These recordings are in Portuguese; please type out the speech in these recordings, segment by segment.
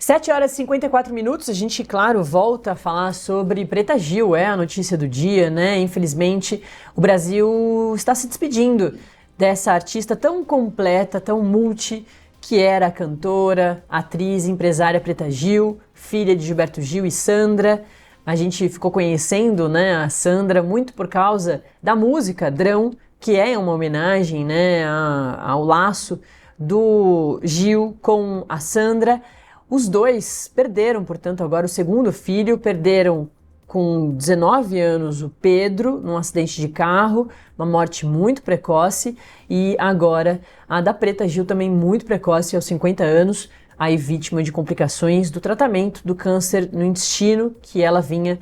7h54, a gente, claro, volta a falar sobre Preta Gil, é a notícia do dia, né? Infelizmente, o Brasil está se despedindo dessa artista tão completa, tão multi, que era a cantora, atriz, empresária Preta Gil, filha de Gilberto Gil e Sandra. A gente ficou conhecendo, né, a Sandra muito por causa da música Drão, que é uma homenagem, né, ao laço do Gil com a Sandra. Os dois perderam, portanto, agora o segundo filho, perderam com 19 anos o Pedro, num acidente de carro, uma morte muito precoce, e agora a da Preta Gil também muito precoce, aos 50 anos, aí vítima de complicações do tratamento do câncer no intestino, que ela vinha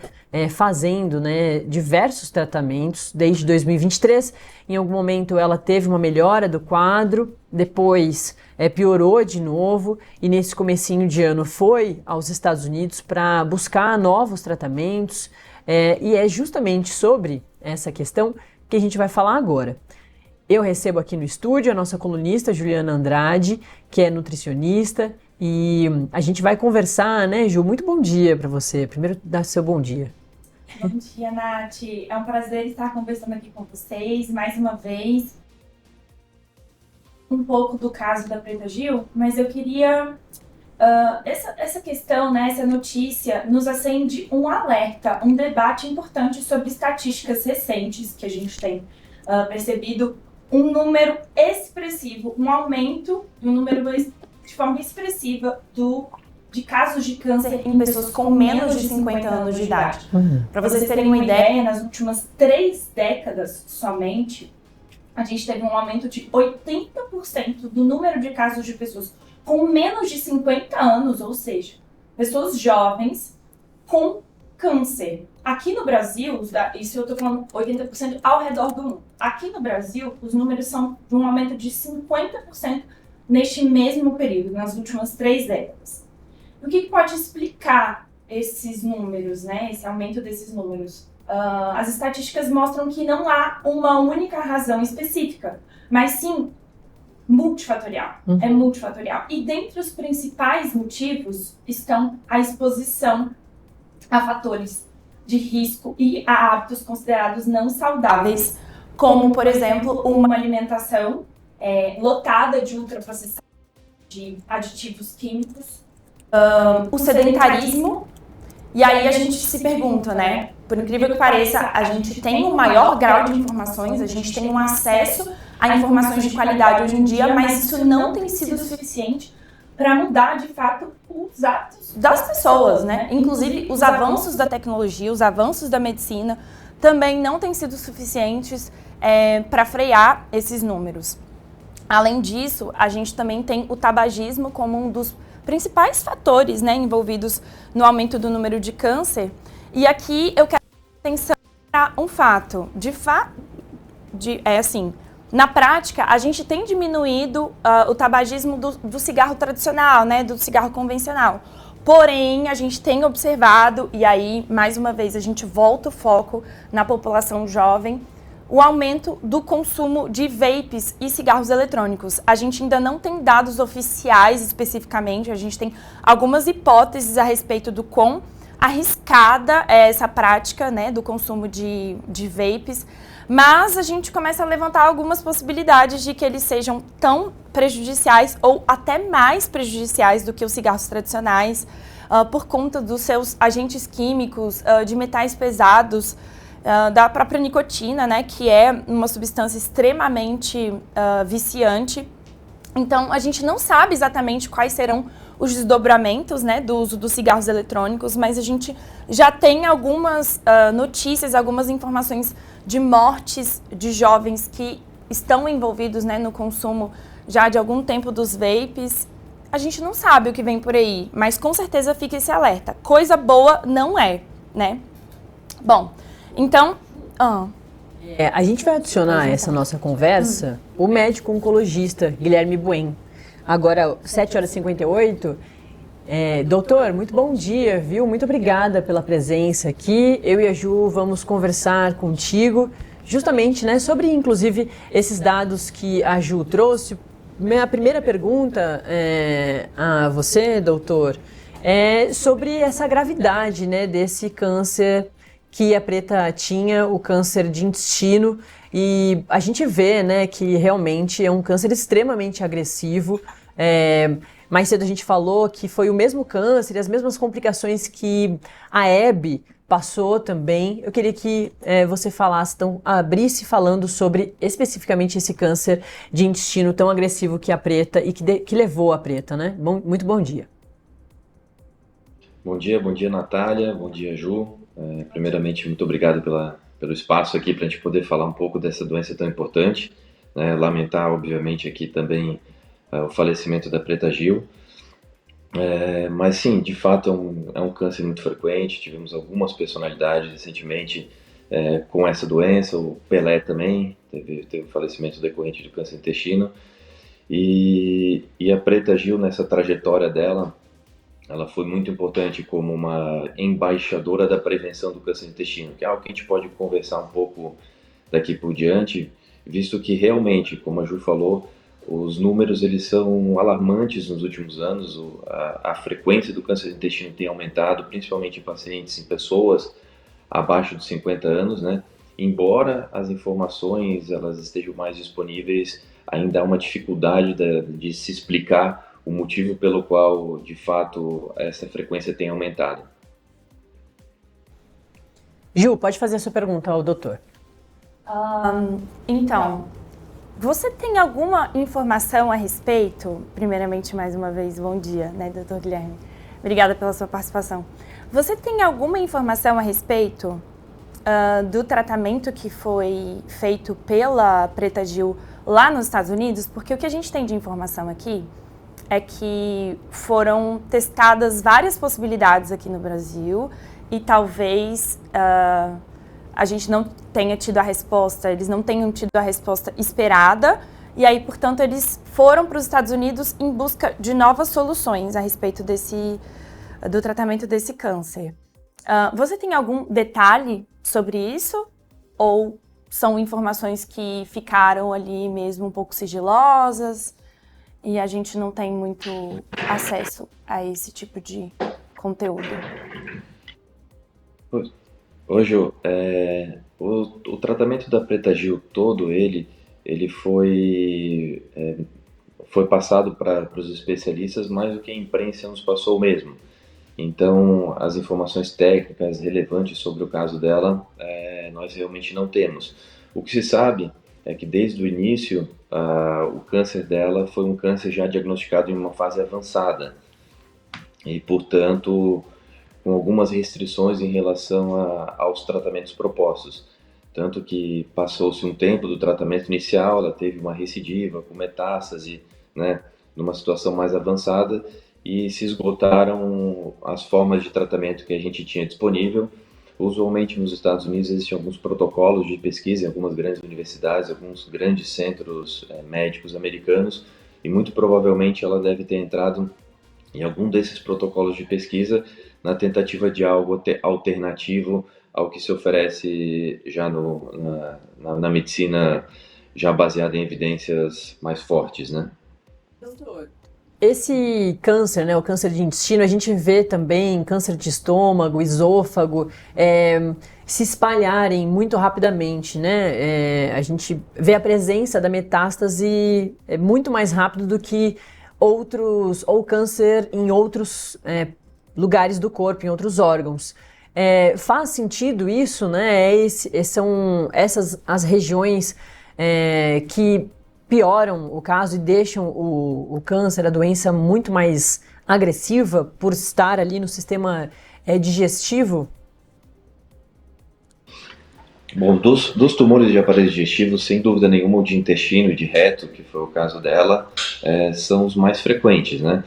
fazendo, né, diversos tratamentos desde 2023. Em algum momento ela teve uma melhora do quadro, depois piorou de novo, e nesse comecinho de ano foi aos Estados Unidos para buscar novos tratamentos, e é justamente sobre essa questão que a gente vai falar agora. Eu recebo aqui no estúdio a nossa colunista Juliana Andrade, que é nutricionista, e a gente vai conversar, né, Ju? Muito bom dia para você. Primeiro, dá seu bom dia. Bom dia, Nath. É um prazer estar conversando aqui com vocês mais uma vez. Um pouco do caso da Preta Gil, mas eu queria... essa questão, né, essa notícia, nos acende um alerta, um debate importante sobre estatísticas recentes que a gente tem percebido um número expressivo, um aumento do número de forma expressiva de casos de câncer em pessoas com menos de 50 anos de idade. Para vocês terem uma ideia, nas últimas 3 décadas somente, a gente teve um aumento de 80% do número de casos de pessoas com menos de 50 anos, ou seja, pessoas jovens com câncer. Aqui no Brasil, isso eu estou falando 80% ao redor do mundo. Aqui no Brasil, os números são de um aumento de 50% neste mesmo período, nas últimas 3 décadas. O que pode explicar esses números, né? Esse aumento desses números? As estatísticas mostram que não há uma única razão específica, mas sim multifatorial. É multifatorial. E dentre os principais motivos estão a exposição a fatores de risco e a hábitos considerados não saudáveis, como, por exemplo, uma alimentação lotada de ultraprocessados, de aditivos químicos, o sedentarismo. E aí a gente se pergunta, né? Por incrível que pareça, a gente tem um maior grau de informações, a gente tem um acesso a informações de qualidade hoje em dia, mas isso não tem sido suficiente para mudar, de fato, os hábitos das pessoas, né? Inclusive, os avanços da tecnologia, os avanços da medicina também não têm sido suficientes para frear esses números. Além disso, a gente também tem o tabagismo como um dos principais fatores, né, envolvidos no aumento do número de câncer. E aqui eu quero dar atenção para um fato. Na prática, a gente tem diminuído o tabagismo do cigarro tradicional, né, do cigarro convencional. Porém, a gente tem observado, e aí, mais uma vez, a gente volta o foco na população jovem, o aumento do consumo de vapes e cigarros eletrônicos. A gente ainda não tem dados oficiais especificamente, a gente tem algumas hipóteses a respeito do quão arriscada é essa prática, né, do consumo de vapes, mas a gente começa a levantar algumas possibilidades de que eles sejam tão prejudiciais ou até mais prejudiciais do que os cigarros tradicionais, por conta dos seus agentes químicos, de metais pesados, da própria nicotina, né, que é uma substância extremamente viciante. Então, a gente não sabe exatamente quais serão os desdobramentos, né, do uso dos cigarros eletrônicos, mas a gente já tem algumas notícias, algumas informações de mortes de jovens que estão envolvidos, né, no consumo já de algum tempo dos vapes. A gente não sabe o que vem por aí, mas com certeza fica esse alerta. Coisa boa não é, né? Bom, então... a gente vai adicionar a essa nossa conversa o médico oncologista Guilherme Buen. Agora, 7h58. Doutor, muito bom dia, viu? Muito obrigada pela presença aqui. Eu e a Ju vamos conversar contigo justamente, né, sobre, inclusive, esses dados que a Ju trouxe. Minha primeira pergunta a você, doutor, sobre essa gravidade, né, desse câncer que a Preta tinha, o câncer de intestino, e a gente vê, né, que realmente é um câncer extremamente agressivo. Mais cedo a gente falou que foi o mesmo câncer e as mesmas complicações que a Hebe passou também. Eu queria que você falasse, então, abrisse falando sobre especificamente esse câncer de intestino tão agressivo que a Preta e que levou a Preta, né? Muito bom dia. Bom dia, Natália, bom dia, Ju. Primeiramente, muito obrigado pelo espaço aqui para a gente poder falar um pouco dessa doença tão importante, né? Lamentar, obviamente, aqui também o falecimento da Preta Gil. Mas sim, de fato é um câncer muito frequente. Tivemos algumas personalidades recentemente com essa doença. O Pelé também teve o falecimento decorrente do câncer de intestino. E a Preta Gil, nessa trajetória dela, ela foi muito importante como uma embaixadora da prevenção do câncer de intestino, que é algo que a gente pode conversar um pouco daqui por diante, visto que realmente, como a Ju falou, os números eles são alarmantes nos últimos anos. A frequência do câncer de intestino tem aumentado, principalmente em pacientes, em pessoas abaixo de 50 anos, né? Embora as informações elas estejam mais disponíveis, ainda há uma dificuldade de se explicar o motivo pelo qual, de fato, essa frequência tem aumentado. Ju, pode fazer a sua pergunta ao doutor. Então, você tem alguma informação a respeito? Primeiramente, mais uma vez, bom dia, né, doutor Guilherme? Obrigada pela sua participação. Você tem alguma informação a respeito do tratamento que foi feito pela Preta Gil lá nos Estados Unidos? Porque o que a gente tem de informação aqui é que foram testadas várias possibilidades aqui no Brasil e talvez a gente não tenha tido a resposta, eles não tenham tido a resposta esperada, e aí, portanto, eles foram para os Estados Unidos em busca de novas soluções a respeito do tratamento desse câncer. Você tem algum detalhe sobre isso? Ou são informações que ficaram ali mesmo um pouco sigilosas e a gente não tem muito acesso a esse tipo de conteúdo? Hoje, o tratamento da Preta Gil todo, ele foi passado para os especialistas mais do que a imprensa nos passou mesmo. Então, as informações técnicas relevantes sobre o caso dela, nós realmente não temos. O que se sabe é que desde o início, o câncer dela foi um câncer já diagnosticado em uma fase avançada e, portanto, com algumas restrições em relação aos tratamentos propostos. Tanto que passou-se um tempo do tratamento inicial, ela teve uma recidiva com metástase, né, numa situação mais avançada, e se esgotaram as formas de tratamento que a gente tinha disponível. Usualmente nos Estados Unidos existem alguns protocolos de pesquisa em algumas grandes universidades, alguns grandes centros médicos americanos, e muito provavelmente ela deve ter entrado em algum desses protocolos de pesquisa na tentativa de algo alternativo ao que se oferece já na medicina já baseada em evidências mais fortes, né? Doutor, esse câncer, né, o câncer de intestino, a gente vê também câncer de estômago, esôfago, se espalharem muito rapidamente, né? A gente vê a presença da metástase muito mais rápido do que ou câncer em outros lugares do corpo, em outros órgãos. Faz sentido isso, né? São essas as regiões que pioram o caso e deixam o câncer, a doença, muito mais agressiva por estar ali no sistema digestivo? Bom, dos tumores de aparelho digestivo, sem dúvida nenhuma, o de intestino e de reto, que foi o caso dela, são os mais frequentes, né?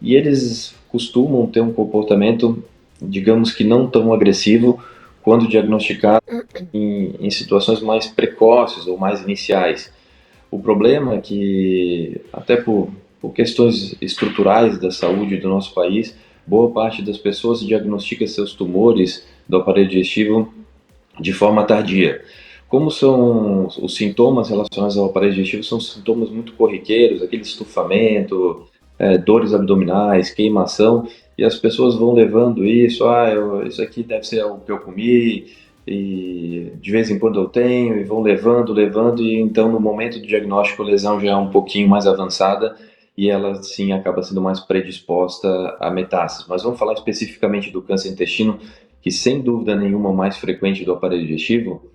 E eles costumam ter um comportamento, digamos que não tão agressivo, quando diagnosticado em situações mais precoces ou mais iniciais. O problema é que, até por questões estruturais da saúde do nosso país, boa parte das pessoas diagnostica seus tumores do aparelho digestivo de forma tardia. Como são os sintomas relacionados ao aparelho digestivo, são sintomas muito corriqueiros, aquele estufamento, dores abdominais, queimação, e as pessoas vão levando isso, isso aqui deve ser o que eu comi, e de vez em quando eu tenho, e vão levando, e então no momento do diagnóstico a lesão já é um pouquinho mais avançada, e ela sim acaba sendo mais predisposta a metástases. Mas vamos falar especificamente do câncer intestino, que sem dúvida nenhuma é o mais frequente do aparelho digestivo.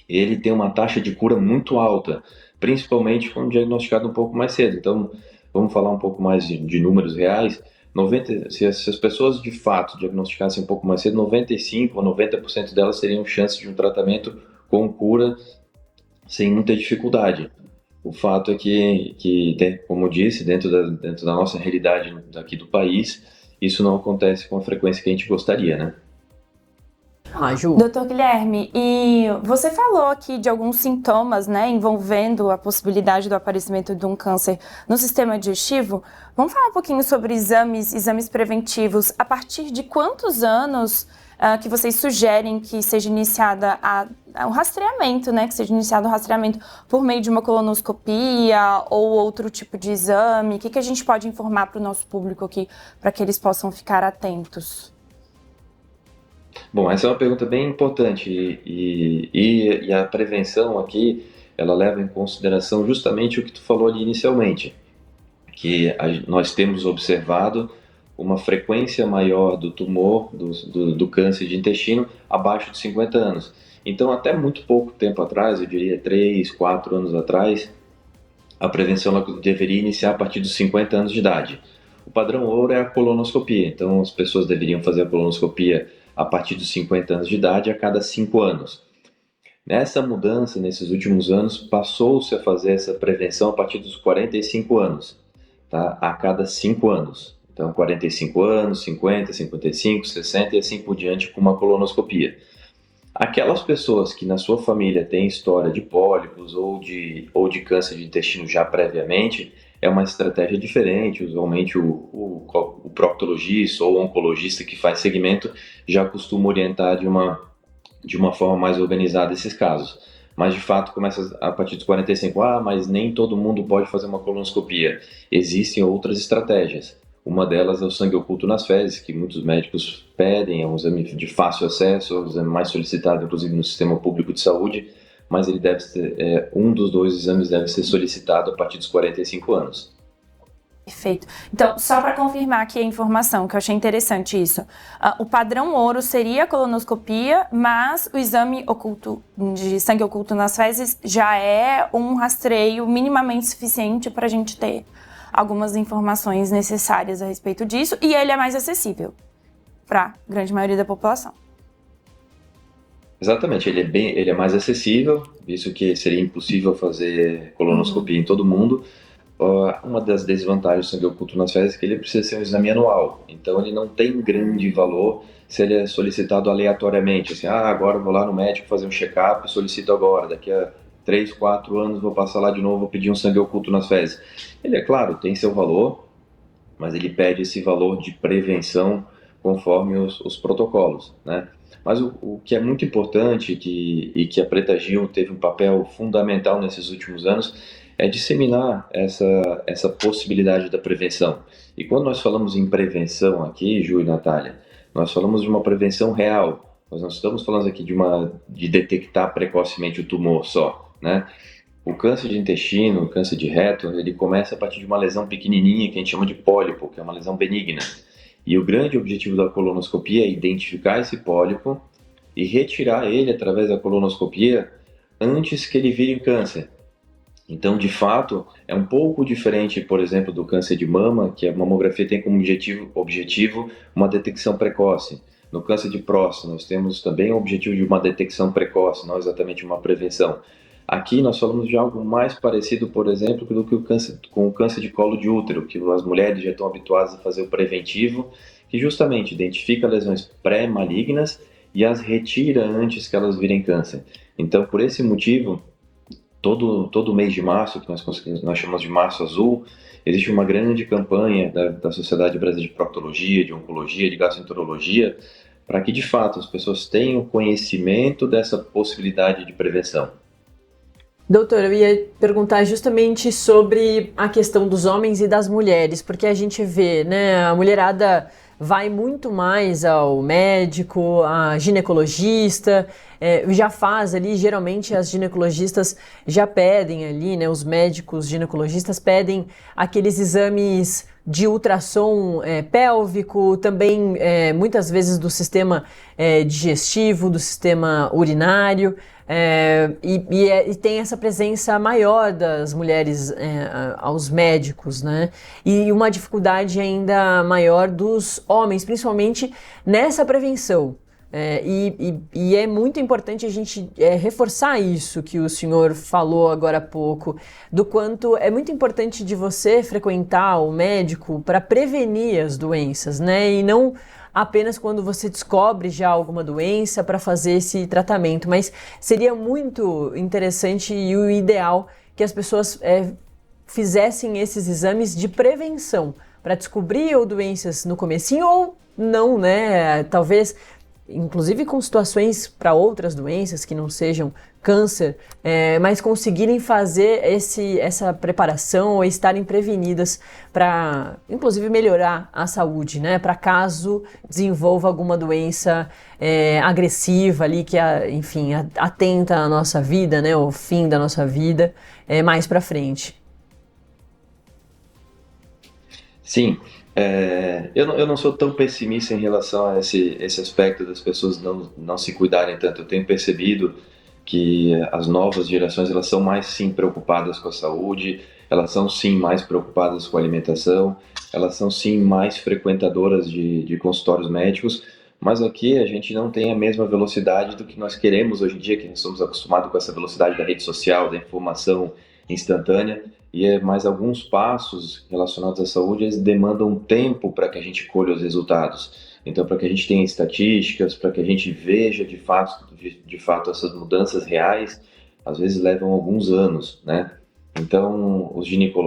Ele tem uma taxa de cura muito alta, principalmente quando diagnosticado um pouco mais cedo. Então, vamos falar um pouco mais de números reais. Se as pessoas de fato diagnosticassem um pouco mais cedo, 95 ou 90% delas teriam chance de um tratamento com cura sem muita dificuldade. O fato é como eu disse, dentro da nossa realidade daqui do país, isso não acontece com a frequência que a gente gostaria, né? Ju. Doutor Guilherme, e você falou aqui de alguns sintomas, né, envolvendo a possibilidade do aparecimento de um câncer no sistema digestivo. Vamos falar um pouquinho sobre exames preventivos. A partir de quantos anos que vocês sugerem que seja iniciada o rastreamento, né, que seja iniciado o rastreamento por meio de uma colonoscopia ou outro tipo de exame? O que a gente pode informar para o nosso público aqui, para que eles possam ficar atentos? Bom, essa é uma pergunta bem importante e a prevenção aqui, ela leva em consideração justamente o que tu falou ali inicialmente, que nós temos observado uma frequência maior do tumor, do câncer de intestino, abaixo de 50 anos. Então, até muito pouco tempo atrás, eu diria 3, 4 anos atrás, a prevenção ela deveria iniciar a partir dos 50 anos de idade. O padrão ouro é a colonoscopia, então as pessoas deveriam fazer a colonoscopia a partir dos 50 anos de idade a cada 5 anos. Nessa mudança, nesses últimos anos, passou-se a fazer essa prevenção a partir dos 45 anos, tá? A cada 5 anos. Então, 45 anos, 50, 55, 60 e assim por diante com uma colonoscopia. Aquelas pessoas que na sua família têm história de pólipos ou de câncer de intestino já previamente, é uma estratégia diferente. Usualmente o proctologista ou o oncologista que faz segmento já costuma orientar de uma forma mais organizada esses casos. Mas de fato começa a partir dos 45, mas nem todo mundo pode fazer uma colonoscopia. Existem outras estratégias. Uma delas é o sangue oculto nas fezes, que muitos médicos pedem, é um exame de fácil acesso, é o exame mais solicitado, inclusive no sistema público de saúde, mas ele deve ser, um dos dois exames deve ser solicitado a partir dos 45 anos. Perfeito. Então, só para confirmar aqui a informação, que eu achei interessante isso. O padrão ouro seria a colonoscopia, mas o exame oculto de sangue oculto nas fezes já é um rastreio minimamente suficiente para a gente ter algumas informações necessárias a respeito disso, e ele é mais acessível para a grande maioria da população. Exatamente, ele é mais acessível, visto que seria impossível fazer colonoscopia em todo mundo. Uma das desvantagens do sangue oculto nas fezes é que ele precisa ser um exame anual, então ele não tem grande valor se ele é solicitado aleatoriamente, assim, agora eu vou lá no médico fazer um check-up, solicito agora, daqui a 3, 4 anos vou passar lá de novo, vou pedir um sangue oculto nas fezes. Ele, é claro, tem seu valor, mas ele pede esse valor de prevenção conforme os protocolos, né? Mas o que é muito importante e que a Preta Gil teve um papel fundamental nesses últimos anos é disseminar essa possibilidade da prevenção. E quando nós falamos em prevenção aqui, Ju e Natália, nós falamos de uma prevenção real. Nós não estamos falando aqui de detectar precocemente o tumor só, né? O câncer de intestino, o câncer de reto, ele começa a partir de uma lesão pequenininha que a gente chama de pólipo, que é uma lesão benigna. E o grande objetivo da colonoscopia é identificar esse pólipo e retirar ele através da colonoscopia antes que ele vire câncer. Então, de fato, é um pouco diferente, por exemplo, do câncer de mama, que a mamografia tem como objetivo uma detecção precoce. No câncer de próstata, nós temos também o objetivo de uma detecção precoce, não exatamente uma prevenção. Aqui nós falamos de algo mais parecido, por exemplo, do que com o câncer de colo de útero, que as mulheres já estão habituadas a fazer o preventivo, que justamente identifica lesões pré-malignas e as retira antes que elas virem câncer. Então, por esse motivo, todo mês de março, que nós chamamos de Março Azul, existe uma grande campanha da Sociedade Brasileira de Proctologia, de Oncologia, de Gastroenterologia, para que, de fato, as pessoas tenham conhecimento dessa possibilidade de prevenção. Doutor, eu ia perguntar justamente sobre a questão dos homens e das mulheres, porque a gente vê, né, a mulherada vai muito mais ao médico, a ginecologista, já faz ali, geralmente as ginecologistas já pedem ali, né, os médicos ginecologistas pedem aqueles exames de ultrassom pélvico, também muitas vezes do sistema digestivo, do sistema urinário. E tem essa presença maior das mulheres aos médicos, né? E uma dificuldade ainda maior dos homens, principalmente nessa prevenção. E é muito importante a gente reforçar isso que o senhor falou agora há pouco, do quanto é muito importante de você frequentar o médico para prevenir as doenças, né? E não apenas quando você descobre já alguma doença para fazer esse tratamento, mas seria muito interessante e o ideal que as pessoas fizessem esses exames de prevenção para descobrir ou doenças no comecinho ou não, né? Talvez inclusive com situações para outras doenças que não sejam câncer, mas conseguirem fazer essa preparação ou estarem prevenidas para, inclusive, melhorar a saúde, né? Para caso desenvolva alguma doença agressiva ali que, enfim, atenta à nossa vida, né? O fim da nossa vida mais para frente. Sim, eu não sou tão pessimista em relação a esse aspecto das pessoas não se cuidarem tanto. Eu tenho percebido que as novas gerações elas são mais sim preocupadas com a saúde, elas são sim mais preocupadas com a alimentação, elas são sim mais frequentadoras de consultórios médicos, mas aqui a gente não tem a mesma velocidade do que nós queremos hoje em dia, que nós somos acostumados com essa velocidade da rede social, da informação instantânea, e mais alguns passos relacionados à saúde, eles demandam tempo para que a gente colha os resultados. Então, para que a gente tenha estatísticas, para que a gente veja de fato essas mudanças reais, às vezes levam alguns anos, né? Então,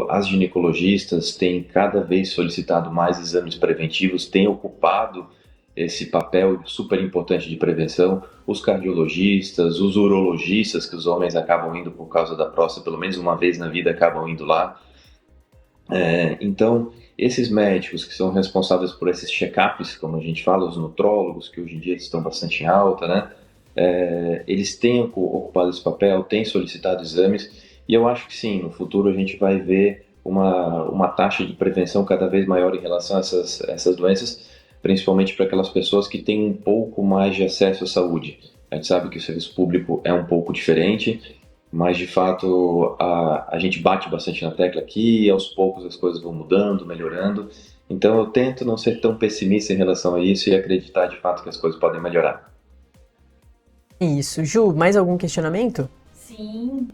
as ginecologistas têm cada vez solicitado mais exames preventivos, têm ocupado esse papel super importante de prevenção. Os cardiologistas, os urologistas, que os homens acabam indo por causa da próstata, pelo menos uma vez na vida acabam indo lá. Então, esses médicos que são responsáveis por esses check-ups, como a gente fala, os nutrólogos, que hoje em dia estão bastante em alta, né? Eles têm ocupado esse papel, têm solicitado exames, e eu acho que sim, no futuro a gente vai ver uma taxa de prevenção cada vez maior em relação a essas doenças, principalmente para aquelas pessoas que têm um pouco mais de acesso à saúde. A gente sabe que o serviço público é um pouco diferente, mas de fato a gente bate bastante na tecla aqui e aos poucos as coisas vão mudando, melhorando. Então eu tento não ser tão pessimista em relação a isso e acreditar de fato que as coisas podem melhorar. Isso. Ju, mais algum questionamento? Sim.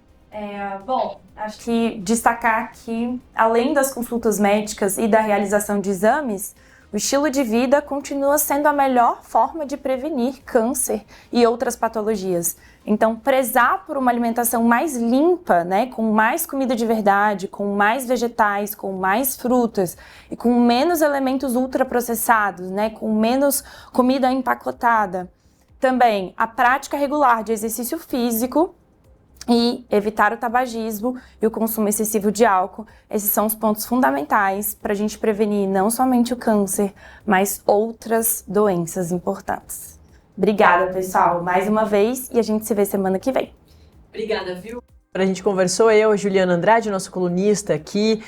Bom, acho que destacar que, além das consultas médicas e da realização de exames, o estilo de vida continua sendo a melhor forma de prevenir câncer e outras patologias. Então, prezar por uma alimentação mais limpa, né, com mais comida de verdade, com mais vegetais, com mais frutas e com menos elementos ultraprocessados, né, com menos comida empacotada. Também a prática regular de exercício físico e evitar o tabagismo e o consumo excessivo de álcool. Esses são os pontos fundamentais para a gente prevenir não somente o câncer, mas outras doenças importantes. Obrigada, pessoal, mais uma vez, e a gente se vê semana que vem. Obrigada, viu? A gente conversou, Juliana Andrade, nosso colunista aqui,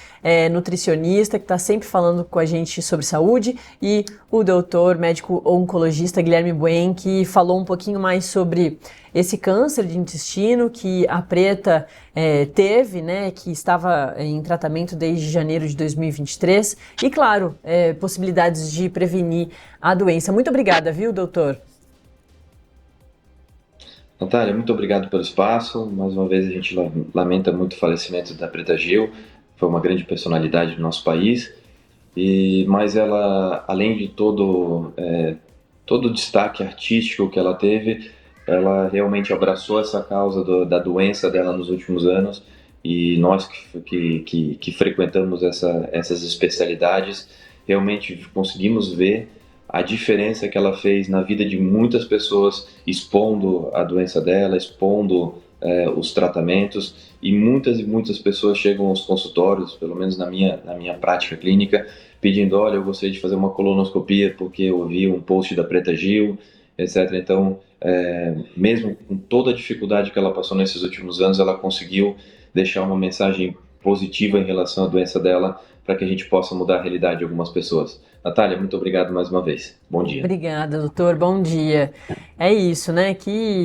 nutricionista, que está sempre falando com a gente sobre saúde, e o doutor médico oncologista Guilherme Buen, que falou um pouquinho mais sobre esse câncer de intestino que a Preta teve, né, que estava em tratamento desde janeiro de 2023, e claro, possibilidades de prevenir a doença. Muito obrigada, viu, doutor? Natália, muito obrigado pelo espaço. Mais uma vez a gente lamenta muito o falecimento da Preta Gil. Foi uma grande personalidade do nosso país. Mas ela, além de todo o destaque artístico que ela teve, ela realmente abraçou essa causa da doença dela nos últimos anos. E nós que frequentamos essas especialidades, realmente conseguimos ver a diferença que ela fez na vida de muitas pessoas, expondo a doença dela, expondo os tratamentos, e muitas pessoas chegam aos consultórios, pelo menos na minha prática clínica, pedindo, olha, eu gostaria de fazer uma colonoscopia porque eu ouvi um post da Preta Gil, etc. Então, mesmo com toda a dificuldade que ela passou nesses últimos anos, ela conseguiu deixar uma mensagem positiva em relação à doença dela, para que a gente possa mudar a realidade de algumas pessoas. Natália, muito obrigado mais uma vez. Bom dia. Obrigada, doutor. Bom dia. É isso, né? Que